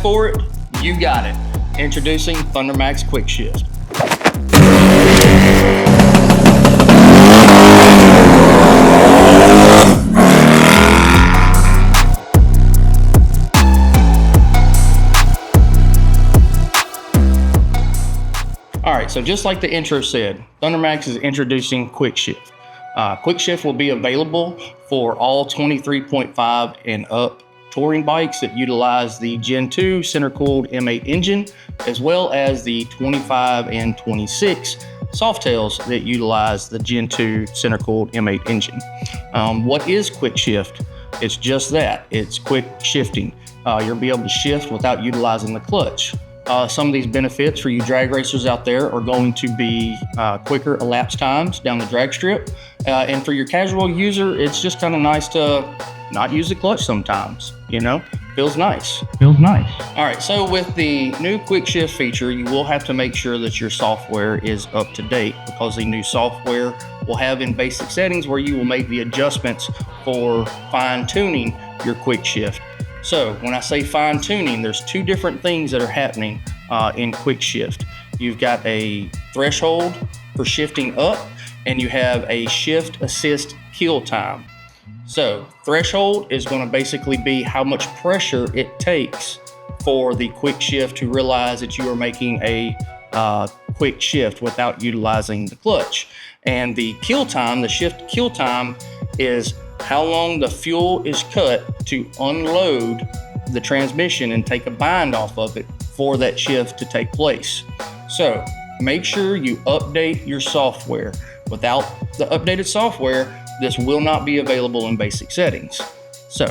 for it, you got it. Introducing ThunderMax Quick Shift. All right, so just like the intro said, ThunderMax is introducing Quick Shift. Quick Shift will be available for all 23.5 and up touring bikes that utilize the Gen 2 center-cooled M8 engine, as well as the 25 and 26 softails that utilize the Gen 2 center-cooled M8 engine. What is Quick Shift? It's just that. It's quick shifting. You'll be able to shift without utilizing the clutch. Some of these benefits for you drag racers out there are going to be quicker elapsed times down the drag strip. And for your casual user, it's just kind of nice to not use the clutch sometimes, you know? Feels nice. All right, so with the new Quick Shift feature, you will have to make sure that your software is up to date, because the new software will have in basic settings where you will make the adjustments for fine-tuning your Quick Shift. So when I say fine tuning, there's two different things that are happening in Quick Shift. You've got a threshold for shifting up, and you have a shift assist kill time. So threshold is going to basically be how much pressure it takes for the Quick Shift to realize that you are making a quick shift without utilizing the clutch. And the kill time, the shift kill time, is how long the fuel is cut to unload the transmission and take a bind off of it for that shift to take place. So make sure you update your software. Without the updated software, this will not be available in basic settings. So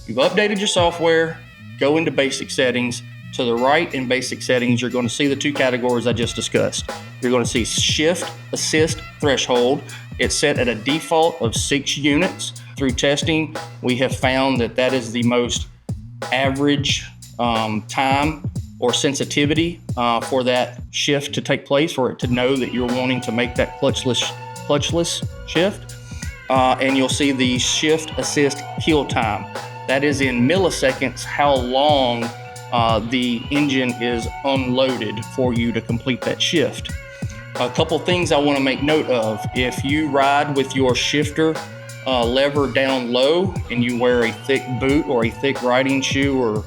you've updated your software, go into basic settings. To the right in basic settings, you're going to see the two categories I just discussed. You're going to see shift assist threshold. It's set at a default of 6 units. Through testing, we have found that that is the most average time or sensitivity for that shift to take place, for it to know that you're wanting to make that clutchless shift. And you'll see the shift assist kill time. That is in milliseconds how long the engine is unloaded for you to complete that shift. A couple things I want to make note of. If you ride with your shifter lever down low and you wear a thick boot or a thick riding shoe or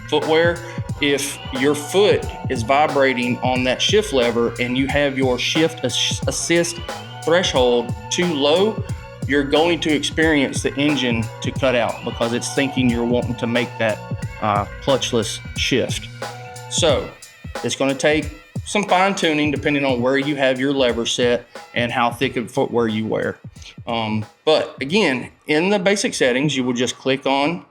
footwear, if your foot is vibrating on that shift lever and you have your shift assist threshold too low, you're going to experience the engine to cut out because it's thinking you're wanting to make that clutchless shift. So it's going to take some fine tuning depending on where you have your lever set and how thick of footwear you wear. But again, in the basic settings, you will just click on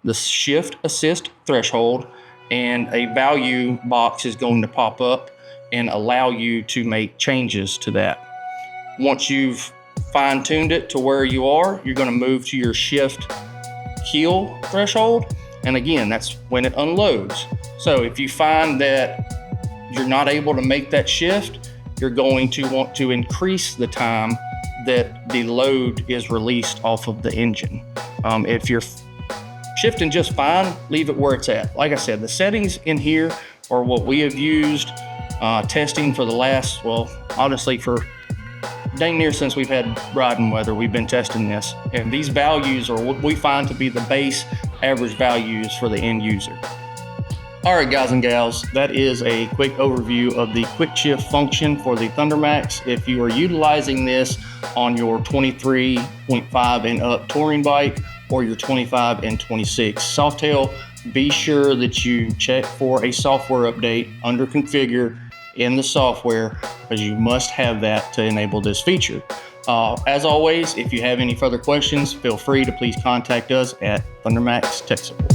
the shift assist threshold and a value box is going to pop up and allow you to make changes to that. Once you've fine-tuned it to where you are, you're going to move to your shift kill threshold. And again, that's when it unloads. So if you find that you're not able to make that shift, you're going to want to increase the time that the load is released off of the engine. If you're shifting just fine, leave it where it's at. Like I said, the settings in here are what we have used testing for the last, well, honestly, for dang near since we've had riding weather, we've been testing this. And these values are what we find to be the base average values for the end user. All right, guys and gals, that is a quick overview of the quick shift function for the ThunderMax. If you are utilizing this on your 23.5 and up touring bike or your 25 and 26 softail, be sure that you check for a software update under configure in the software, because you must have that to enable this feature. As always, if you have any further questions, feel free to please contact us at ThunderMax Tech Support.